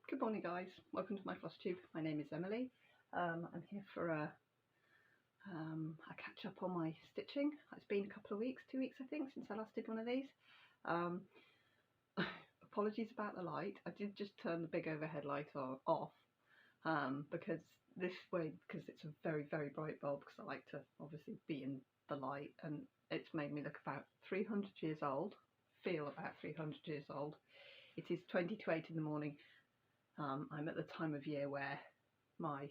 Good morning, guys. Welcome to my Flosstube. My name is Emily. I'm here for a catch up on my stitching. It's been a couple of weeks, 2 weeks I think, since I last did one of these. Apologies about the light. I did just turn the big overhead light off because it's a very, very bright bulb, because I like to obviously be in the light, and it's made me look about 300 years old, feel about 300 years old. It is 20 to 8 in the morning. I'm at the time of year where my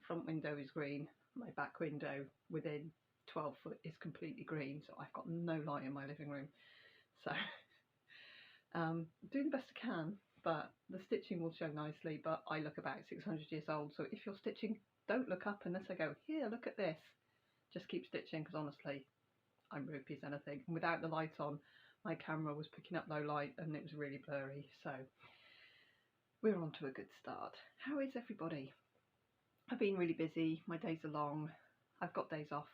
front window is green, my back window within 12 foot is completely green, so I've got no light in my living room. So doing the best I can, but the stitching will show nicely, but I look about 600 years old, so if you're stitching, don't look up unless I go, here, look at this. Just keep stitching, because honestly, I'm ropey as anything. And without the light on, my camera was picking up low light and it was really blurry, so we're on to a good start. How is everybody? I've been really busy. My days are long. I've got days off.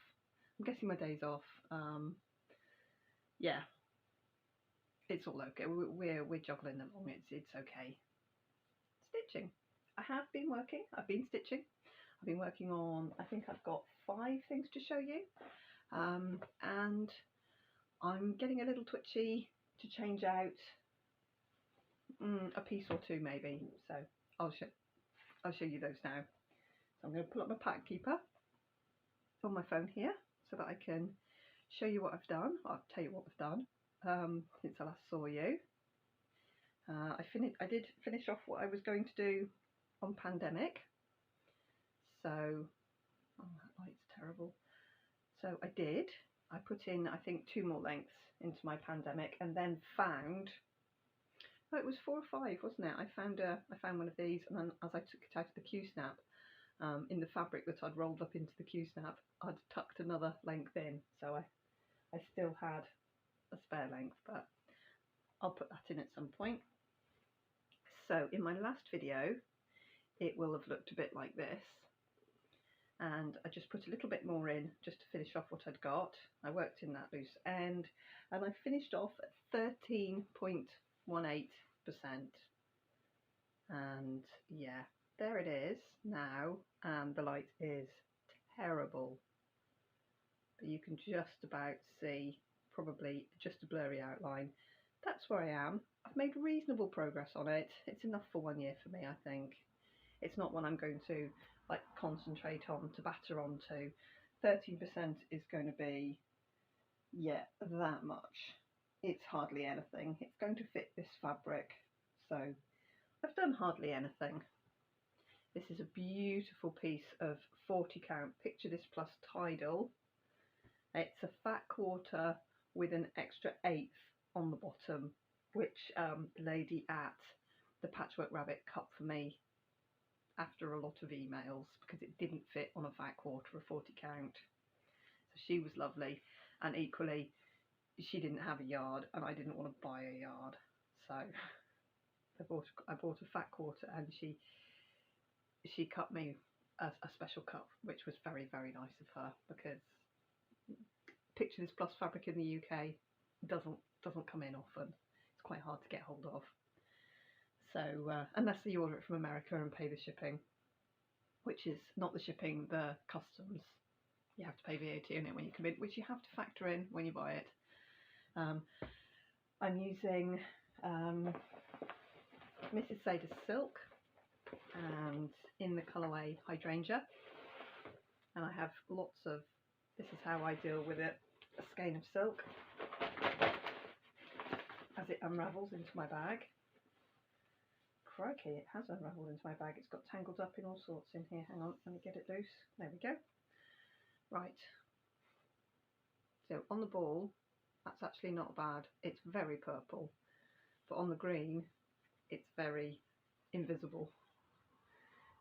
I'm getting my days off. Yeah, it's all okay. We're juggling along. It's okay. Stitching. I have been working. I've been stitching. I've been working on, I think I've got 5 things to show you. And I'm getting a little twitchy to change out a piece or 2 maybe, so I'll show you those now. So I'm going to pull up my pattern keeper on my phone here so that I can show you what I've done. I'll tell you what I've done since I last saw you. I did finish off what I was going to do on pandemic. So, oh, that light's terrible. So I put in, I think, 2 more lengths into my pandemic, and then found, oh, it was 4 or 5, wasn't it? I found one of these, and then as I took it out of the Q-snap, in the fabric that I'd rolled up into the Q-snap, I'd tucked another length in, so I still had a spare length, but I'll put that in at some point. So in my last video, it will have looked a bit like this, and I just put a little bit more in just to finish off what I'd got. I worked in that loose end, and I finished off at 13.18%, and yeah, there it is now, and the light is terrible, but you can just about see probably just a blurry outline. That's where I am. I've made reasonable progress on it. It's enough for 1 year for me, I think. It's not one I'm going to like concentrate on, to batter onto. 13% is going to be, yeah, that much. It's hardly anything. It's going to fit this fabric, so I've done hardly anything. This is a beautiful piece of 40 count. Picture this plus tidal. It's a fat quarter with an extra 1/8 on the bottom, which the lady at the Patchwork Rabbit cut for me after a lot of emails, because it didn't fit on a fat quarter of 40 count. So she was lovely, and equally she didn't have a yard and I didn't want to buy a yard, so I bought a fat quarter, and she cut me a special cut, which was very, very nice of her, because Picture This Plus fabric in the UK doesn't come in often. It's quite hard to get hold of. So unless you order it from America and pay the shipping, which is not the shipping, the customs. You have to pay VAT on it when you come in, which you have to factor in when you buy it. I'm using Mrs. Sada's silk, and in the colourway Hydrangea, and I have lots of, this is how I deal with it, a skein of silk as it unravels into my bag. Crikey, it has unravelled into my bag. It's got tangled up in all sorts in here. Hang on, let me get it loose. There we go. Right. So on the ball, that's actually not bad. It's very purple. But on the green, it's very invisible.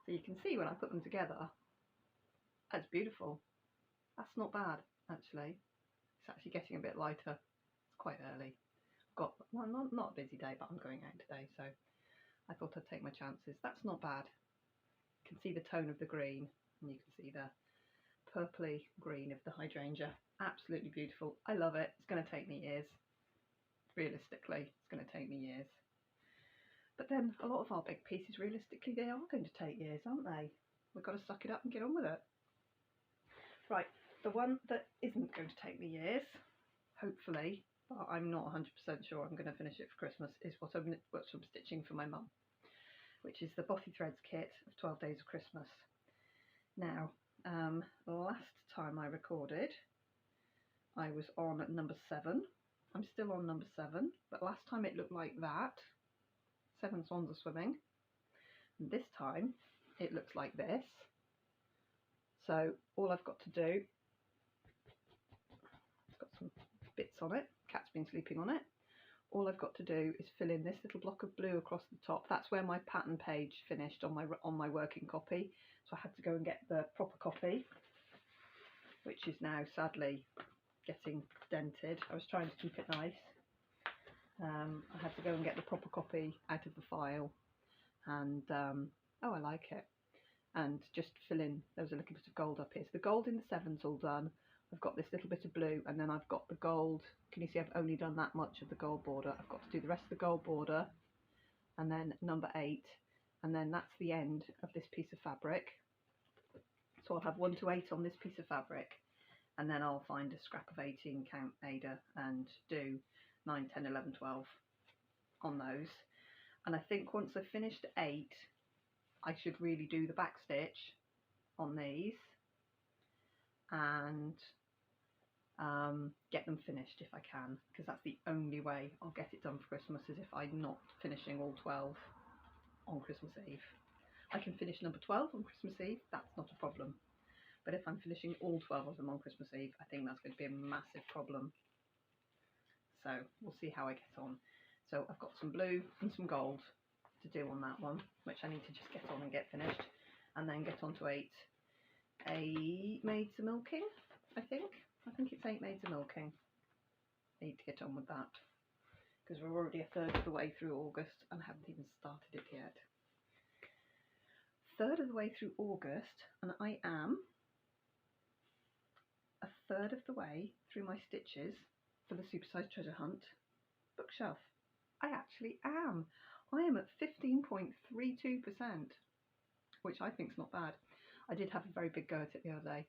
So you can see when I put them together, that's beautiful. That's not bad, actually. It's actually getting a bit lighter. It's quite early. I've got, well, not a busy day, but I'm going out today, so I thought I'd take my chances. That's not bad. You can see the tone of the green, and you can see the purpley green of the hydrangea. Absolutely beautiful. I love it. It's going to take me years. Realistically, it's going to take me years. But then a lot of our big pieces, realistically, they are going to take years, aren't they? We've got to suck it up and get on with it. Right, the one that isn't going to take me years, hopefully, but I'm not 100% sure I'm going to finish it for Christmas, is what I'm stitching for my mum, which is the Bothy Threads kit of 12 Days of Christmas. Now, last time I recorded, I was on number 7. I'm still on number 7, but last time it looked like that. 7 swans are swimming. And this time it looks like this. So all I've got to do, it's got some bits on it, cat's been sleeping on it. All I've got to do is fill in this little block of blue across the top. That's where my pattern page finished on my working copy. So I had to go and get the proper copy, which is now sadly getting dented. I was trying to keep it nice. I had to go and get the proper copy out of the file, and oh, I like it. And just fill in, there was a little bit of gold up here. So the gold in the 7's all done. I've got this little bit of blue, and then I've got the gold. Can you see I've only done that much of the gold border? I've got to do the rest of the gold border, and then number 8, and then that's the end of this piece of fabric. So I'll have 1 to 8 on this piece of fabric, and then I'll find a scrap of 18 count Ada and do 9, 10, 11, 12 on those. And I think once I've finished 8, I should really do the back stitch on these and get them finished if I can, because that's the only way I'll get it done for Christmas, is if I'm not finishing all 12 on Christmas Eve. I can finish number 12 on Christmas Eve, that's not a problem. But if I'm finishing all 12 of them on Christmas Eve, I think that's going to be a massive problem. So we'll see how I get on. So I've got some blue and some gold to do on that one, which I need to just get on and get finished, and then get on to 8 maids a milking. I think it's 8 maids a milking. I need to get on with that, because we're already a third of the way through August and haven't even started it yet. Third of the way through August, and I am a third of the way through my stitches for the Supersized Treasure Hunt bookshelf. I actually am. I am at 15.32%, which I think is not bad. I did have a very big go at it the other day.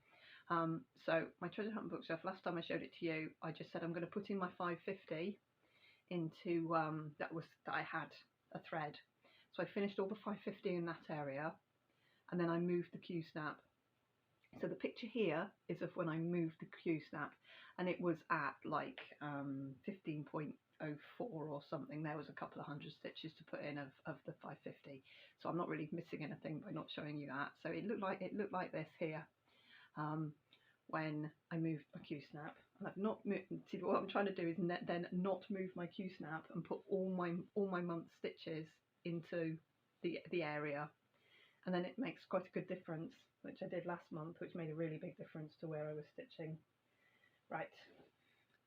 So my Treasure Hunt bookshelf, last time I showed it to you, I just said I'm going to put in my 550 into, that I had a thread. So I finished all the 550 in that area, and then I moved the Q-snap. So the picture here is of when I moved the Q-snap, and it was at like 15.04 or something. There was a couple of hundred stitches to put in of the 550. So I'm not really missing anything by not showing you that. So it looked like this here when I moved my Q-snap. And I've not moved. See, what I'm trying to do is then not move my Q-snap and put all my month stitches into the area, and then it makes quite a good difference, which I did last month, which made a really big difference to where I was stitching. Right,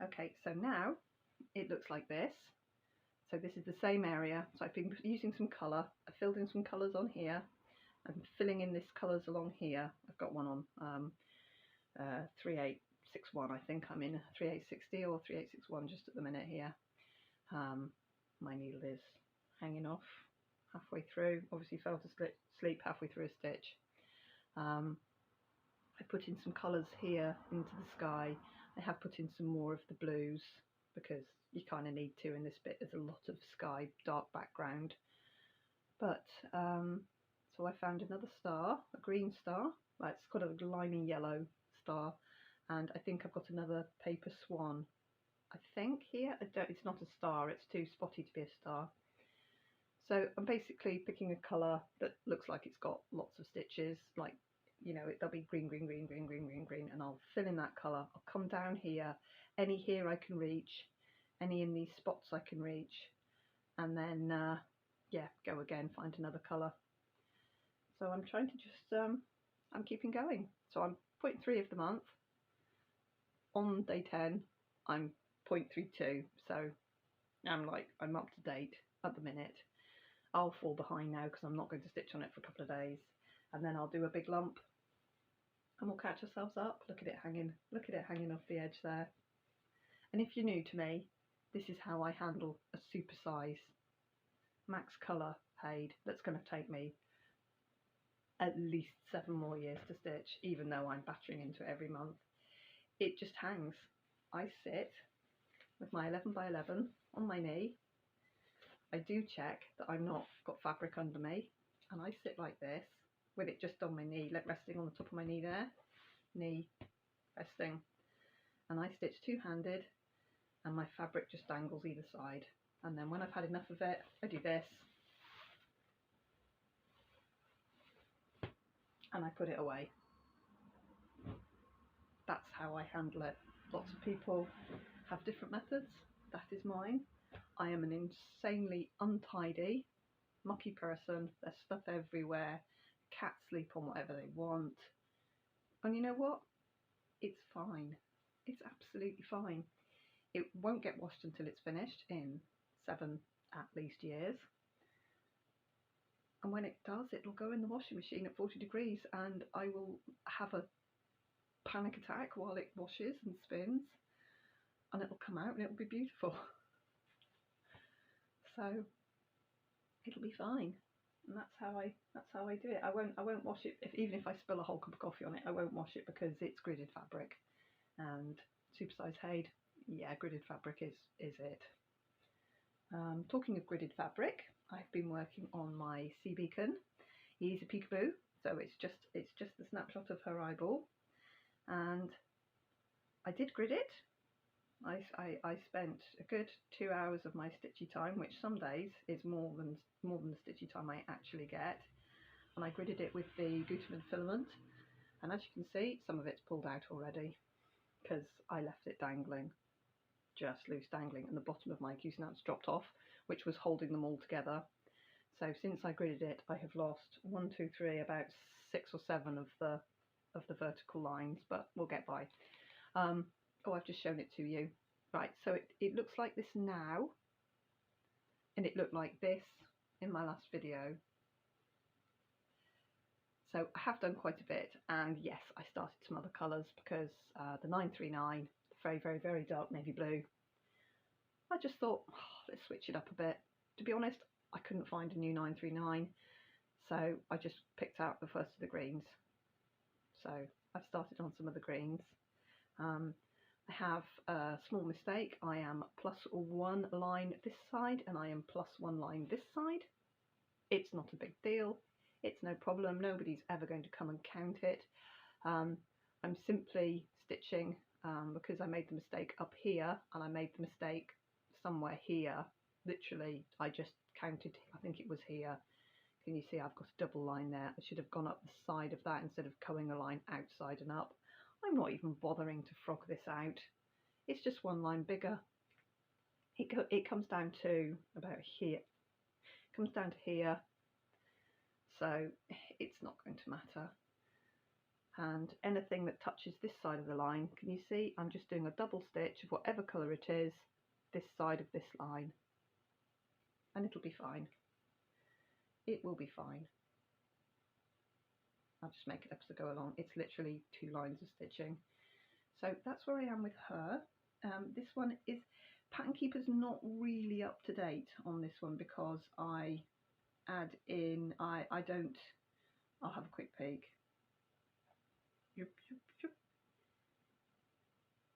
okay, so now it looks like this. So this is the same area. So I've been using some colour. I filled in some colours on here. I'm filling in this colours along here. I've got one on 3861. I think I'm in 3860 or 3861 just at the minute here. My needle is hanging off halfway through. Obviously fell to sleep halfway through a stitch. I put in some colours here into the sky. I have put in some more of the blues because you kind of need to in this bit. There's a lot of sky, dark background. But so I found another star, a green star. Well, it's got a limey yellow star, and I think I've got another paper swan. I think here, it's not a star, it's too spotty to be a star. So I'm basically picking a colour that looks like it's got lots of stitches, like, you know, there'll be green, green, green, green, green, green, green, and I'll fill in that colour. I'll come down here, any here I can reach, any in these spots I can reach, and then, yeah, go again, find another colour. So I'm trying to just, I'm keeping going. So I'm 0.3 of the month. On day 10, I'm 0.32, so I'm up to date at the minute. I'll fall behind now because I'm not going to stitch on it for a couple of days, and then I'll do a big lump and we'll catch ourselves up. Look at it hanging off the edge there. And if you're new to me, this is how I handle a super size max colour Haid that's going to take me at least 7 more years to stitch, even though I'm battering into it every month. It just hangs. I sit with my 11 by 11 on my knee. I do check that I've not got fabric under me, and I sit like this with it just on my knee, resting on the top of my knee there, knee resting, and I stitch two-handed, and my fabric just dangles either side. And then when I've had enough of it, I do this, and I put it away. That's how I handle it. Lots of people have different methods. That is mine. I am an insanely untidy, mucky person. There's stuff everywhere. Cats sleep on whatever they want. And you know what? It's fine. It's absolutely fine. It won't get washed until it's finished in 7 at least years. And when it does, it'll go in the washing machine at 40 degrees and I will have a panic attack while it washes and spins, and it'll come out and it'll be beautiful. So it'll be fine. And that's how I do it. I won't wash it even if I spill a whole cup of coffee on it. I won't wash it because it's gridded fabric, and supersize Haid, yeah, gridded fabric is it. Talking of gridded fabric, I've been working on my sea beacon. He's a peekaboo, so it's just the snapshot of her eyeball, and I did grid it. I spent a good 2 hours of my stitchy time, which some days is more than the stitchy time I actually get, and I gridded it with the Gutermann filament, and as you can see, some of it's pulled out already because I left it dangling, just loose dangling, and the bottom of my goosenouts dropped off, which was holding them all together. So since I gridded it, I have lost 1, 2, 3, about 6 or 7 of the vertical lines, but we'll get by. Oh, I've just shown it to you. Right, so it looks like this now, and it looked like this in my last video. So I have done quite a bit, and yes, I started some other colours because the 939, very, very, very dark navy blue, I just thought, oh, let's switch it up a bit. To be honest, I couldn't find a new 939, so I just picked out the first of the greens. So I've started on some of the greens. I have a small mistake. I am +1 line this side and I am +1 line this side. It's not a big deal. It's no problem. Nobody's ever going to come and count it. I'm simply stitching because I made the mistake up here and I made the mistake somewhere here. Literally, I just counted, I think it was here. Can you see I've got a double line there? I should have gone up the side of that instead of going a line outside and up. I'm not even bothering to frog this out. It's just 1 line bigger. It comes down to about here. It comes down to here. So it's not going to matter. And anything that touches this side of the line, can you see? I'm just doing a double stitch of whatever colour it is, this side of this line. And it'll be fine. It will be fine. I'll just make it up as I go along. It's literally 2 lines of stitching. So that's where I am with her. This one is, Pattern Keeper's not really up to date on this one because I add in, I'll have a quick peek.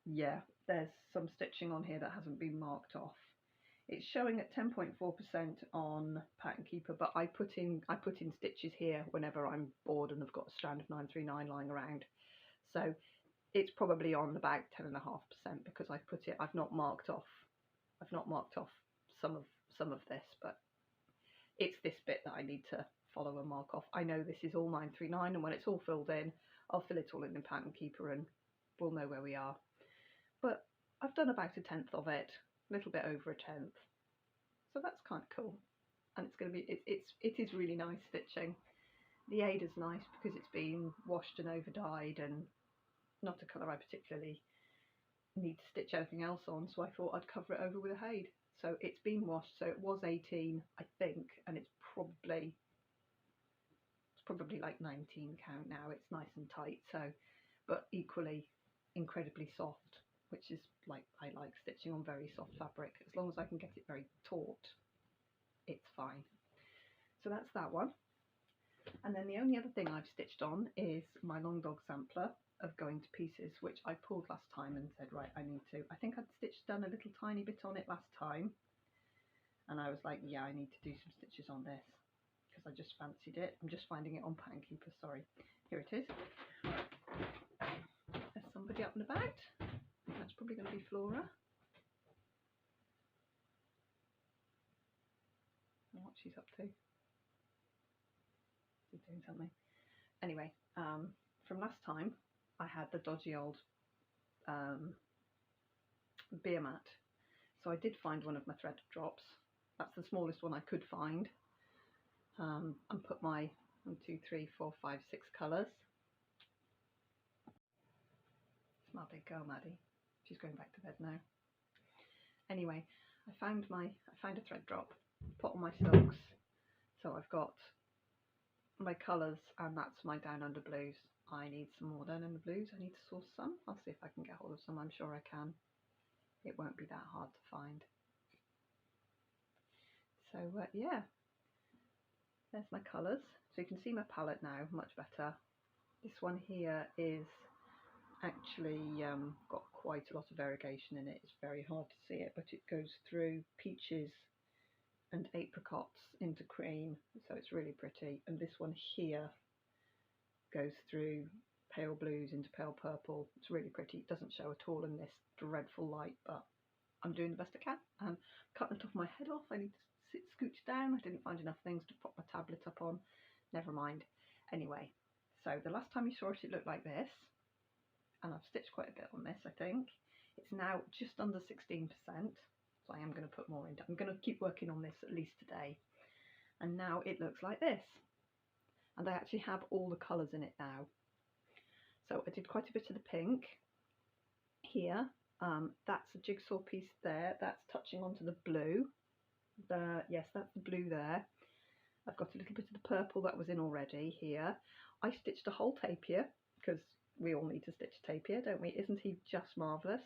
Yeah, there's some stitching on here that hasn't been marked off. It's showing at 10.4% on Pattern Keeper, but I put in stitches here whenever I'm bored and I've got a strand of 939 lying around. So it's probably on about 10.5% because I've not marked off some of this, but it's this bit that I need to follow and mark off. I know this is all 939, and when it's all filled in, I'll fill it all in Pattern Keeper and we'll know where we are. But I've done about 1/10 of it. A little bit over 1/10, so that's kind of cool, and it's going to be it is really nice stitching. The Ada's nice because it's been washed and over dyed and not a colour I particularly need to stitch anything else on, so I thought I'd cover it over with a Haid. So it's been washed, so it was 18 I think, and it's probably like 19 count now. It's nice and tight, so, but equally incredibly soft, which is like, I like stitching on very soft fabric as long as I can get it very taut. it's fine. So that's that one. And then the only other thing I've stitched on is my long dog sampler of Going to Pieces, which I pulled last time and said, right, I need to. I think I'd done a little tiny bit on it last time, and I was like, yeah, I need to do some stitches on this because I just fancied it. I'm just finding it on Pattern Keeper, sorry. Here it is. There's somebody up and about. That's probably going to be Flora. I don't know what she's up to. She's doing something. Anyway, from last time, I had the dodgy old beer mat. So I did find one of my thread drops. That's the smallest one I could find. And put my 1, 2, 3, 4, 5, 6 colours. It's my big girl, Maddie. She's going back to bed now. Anyway, I found a thread drop, put on my silks. So I've got my colours, and that's my Down Under blues. I need some more Down Under blues. I need to source some. I'll see if I can get hold of some. I'm sure I can. It won't be that hard to find. So yeah, there's my colours. So you can see my palette now much better. This one here is actually got quite a lot of variegation in it. It's very hard to see it, but it goes through peaches and apricots into cream, so it's really pretty. And this one here goes through pale blues into pale purple. It's really pretty. It doesn't show at all in this dreadful light, but I'm doing the best I can. Cut the top of my head off. I need to scooch down. I didn't find enough things to pop my tablet up on. Never mind. Anyway, so the last time you saw it, it looked like this, and I've stitched quite a bit on this, I think. It's now just under 16%, so I am going to put more into it. I'm going to keep working on this at least today. And now it looks like this. And I actually have all the colours in it now. So I did quite a bit of the pink here. That's a jigsaw piece there. That's touching onto the blue. Yes, that's the blue there. I've got a little bit of the purple that was in already here. I stitched a whole tapir because we all need to stitch a tapir, don't we? Isn't he just marvellous?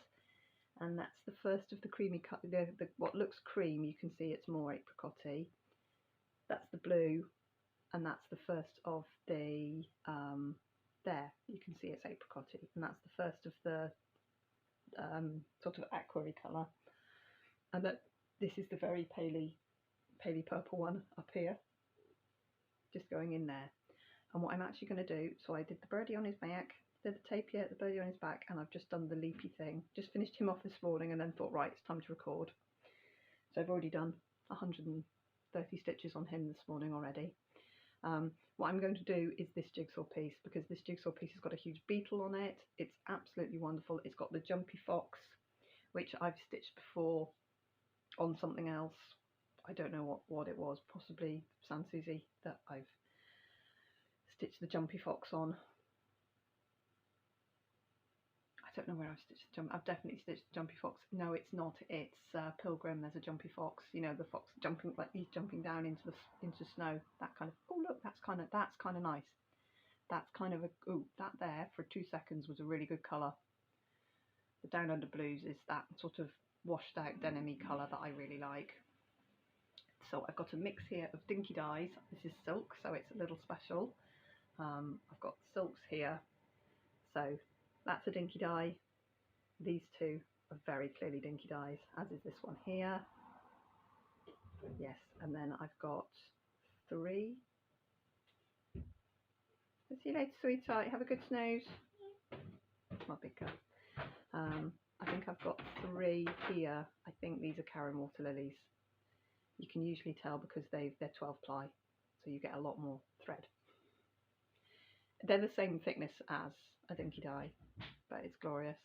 And that's the first of the creamy cut. What looks cream, you can see it's more apricot-y. That's the blue, and that's the first of the there. You can see it's apricot-y, and that's the first of the sort of aqua-y colour. And that this is the very paley purple one up here, just going in there. And what I'm actually going to do, so I did the birdie on his back, did the tapir, the birdie on his back, and I've just done the leafy thing. Just finished him off this morning and then thought, right, it's time to record. So I've already done 130 stitches on him this morning already. What I'm going to do is this jigsaw piece, because this jigsaw piece has got a huge beetle on it. It's absolutely wonderful. It's got the jumpy fox, which I've stitched before on something else. I don't know what it was, possibly Sans Souci that I've stitched the jumpy fox on. I don't know where I've stitched the jump. I've definitely stitched the jumpy fox. No, it's not. It's Pilgrim. There's a jumpy fox. You know, the fox jumping, like he's jumping down into snow. That kind of. Oh look, that's kind of nice. That's kind of a. Ooh, that there for 2 seconds was a really good colour. The Down Under blues is that sort of washed out denim-y colour that I really like. So I've got a mix here of dinky dyes. This is silk, so it's a little special. I've got silks here, so that's a dinky dye. These two are very clearly dinky dyes, as is this one here. Yes, and then I've got 3. See you later, sweetheart. Have a good snooze. My big girl. I think I've got 3 here. I think these are Karen water lilies. You can usually tell because they're 12 ply, so you get a lot more thread. They're the same thickness as a dinky dye, but it's glorious.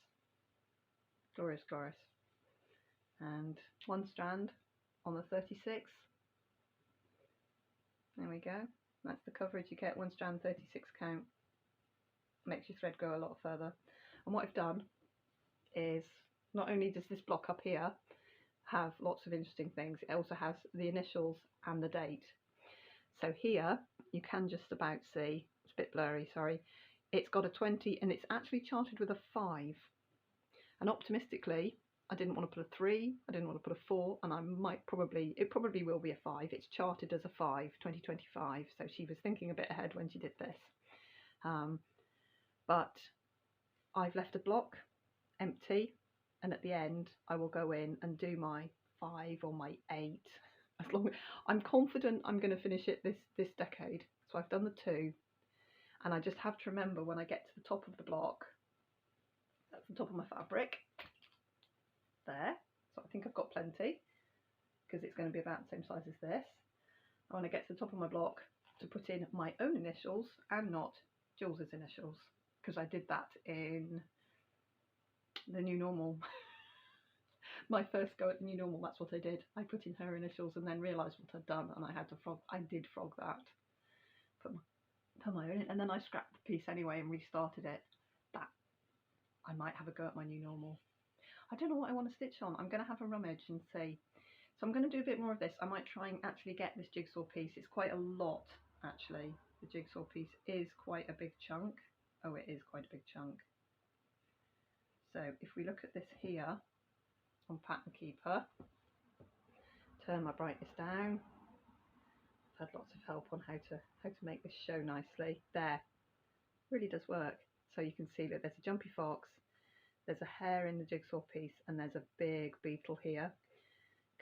Glorious, glorious. And 1 strand on the 36. There we go. That's the coverage you get, 1 strand, 36 count. Makes your thread go a lot further. And what I've done is, not only does this block up here have lots of interesting things, it also has the initials and the date. So here you can just about see, it's a bit blurry, sorry, it's got a 20 and it's actually charted with a 5. And optimistically, I didn't want to put a 3, I didn't want to put a 4, and it probably will be a 5. It's charted as a 5, 2025, so she was thinking a bit ahead when she did this. But I've left a block empty, and at the end I will go in and do my 5 or my 8. As long as I'm confident I'm going to finish it this decade. So I've done the 2, and I just have to remember when I get to the top of the block, that's the top of my fabric there, so I think I've got plenty because it's going to be about the same size as this. I want to get to the top of my block to put in my own initials and not Jules's initials, because I did that in the new normal. My first go at the new normal, that's what I did. I put in her initials and then realised what I'd done, and I did frog that, put my own in, and then I scrapped the piece anyway and restarted it. That I might have a go at my new normal. I don't know what I want to stitch on. I'm going to have a rummage and see. So I'm going to do a bit more of this. I might try and actually get this jigsaw piece. It's quite a lot, actually. The jigsaw piece is quite a big chunk. Oh, it is quite a big chunk. So if we look at this here on Pattern Keeper, turn my brightness down. I've had lots of help on how to make this show nicely. There, really does work. So you can see that there's a jumpy fox, there's a hare in the jigsaw piece, and there's a big beetle here.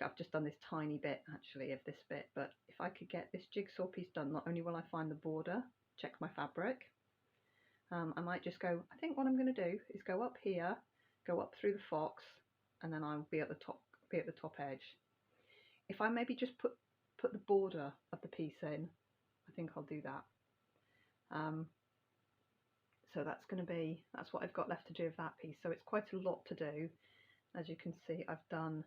I've just done this tiny bit actually of this bit, but if I could get this jigsaw piece done, not only will I find the border, check my fabric, I might just go, I think what I'm going to do is go up here, go up through the fox, and then I'll be at the top edge. If I maybe just put the border of the piece in, I think I'll do that. So that's what I've got left to do of that piece. So it's quite a lot to do. As you can see, I've done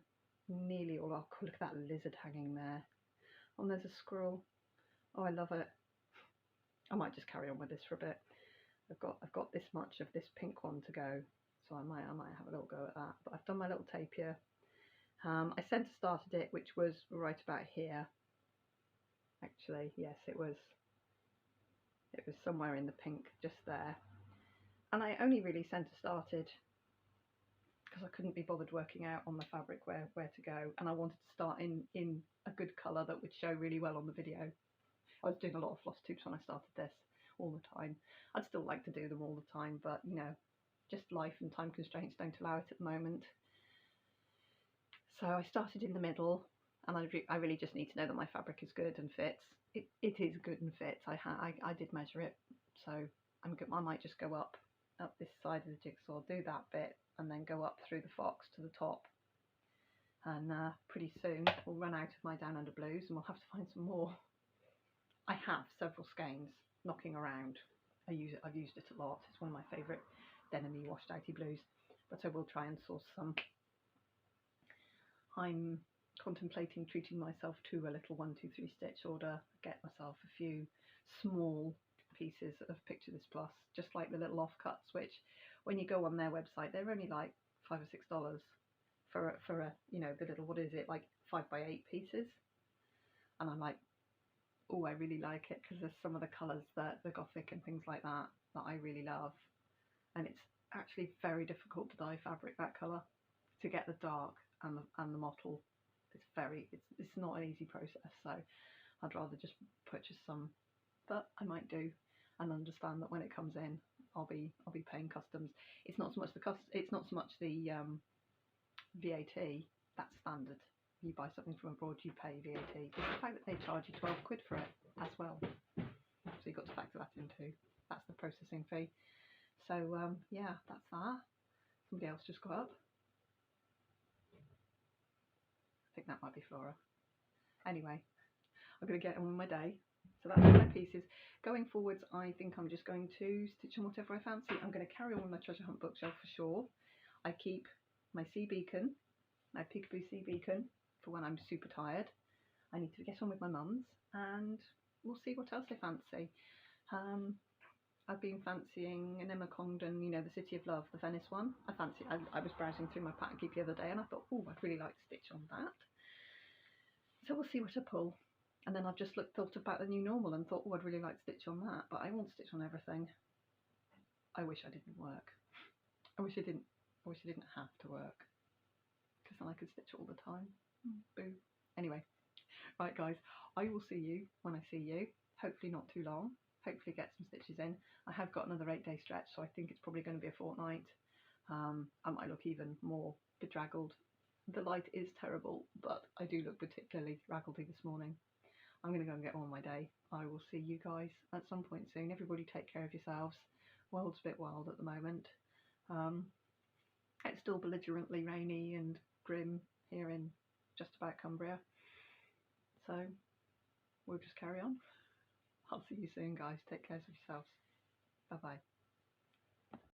nearly all. Oh, look at that lizard hanging there. Oh, and there's a squirrel. Oh, I love it. I might just carry on with this for a bit. I've got this much of this pink one to go, so I might have a little go at that. But I've done my little tapir. I centre started it, which was right about here. Actually, yes, it was somewhere in the pink, just there. And I only really centre started because I couldn't be bothered working out on the fabric where to go, and I wanted to start in a good colour that would show really well on the video. I was doing a lot of floss tubes when I started this all the time. I'd still like to do them all the time, but you know, just life and time constraints don't allow it at the moment. So I started in the middle, and I really just need to know that my fabric is good and fits. It is good and fits. I did measure it, so I might just go up this side of the jigsaw, do that bit, and then go up through the fox to the top. And pretty soon we'll run out of my Down Under blues, and we'll have to find some more. I have several skeins knocking around. I've used it a lot. It's one of my favourite denim-y washed outy blues, but I will try and source some. I'm contemplating treating myself to a little 1, 2, 3 stitch order. Get myself a few small pieces of Picture This Plus, just like the little offcuts, which when you go on their website they're only like $5 or $6 for a you know, the little, what is it, like 5x8 pieces. And I'm like, oh, I really like it because there's some of the colours, the gothic and things like that I really love, and it's actually very difficult to dye fabric that colour, to get the dark and the mottle. It's not an easy process, so I'd rather just purchase some, but I might do, and understand that when it comes in I'll be paying customs. It's not so much the VAT, that's standard. You buy something from abroad, you pay VAT. It's the fact that they charge you 12 quid for it as well, so you've got to factor that in too. That's the processing fee. So yeah, that's that. Somebody else just got up. I think that might be Flora. Anyway, I'm going to get on with my day. So that's my pieces. Going forwards, I think I'm just going to stitch on whatever I fancy. I'm going to carry on with my treasure hunt bookshelf for sure. I keep my sea beacon, my Peekaboo sea beacon, for when I'm super tired. I need to get on with my mum's, and we'll see what else I fancy. I've been fancying an Emma Congdon, you know, the City of Love, the Venice one. I was browsing through my pattern keep the other day, and I thought, oh, I'd really like to stitch on that. So we'll see what I pull. And then I've just thought about the new normal and thought, oh, I'd really like to stitch on that, but I won't stitch on everything. I wish I didn't work. I wish I didn't have to work. practice and I could stitch all the time. Boo. Anyway, right guys, I will see you when I see you. Hopefully not too long. Hopefully get some stitches in. I have got another 8-day stretch, so I think it's probably going to be a fortnight. I might look even more bedraggled. The light is terrible, but I do look particularly raggledy this morning. I'm going to go and get on with my day. I will see you guys at some point soon. Everybody take care of yourselves. World's a bit wild at the moment. It's still belligerently rainy and grim here in just about Cumbria. So we'll just carry on. I'll see you soon, guys. Take care of yourselves. Bye bye.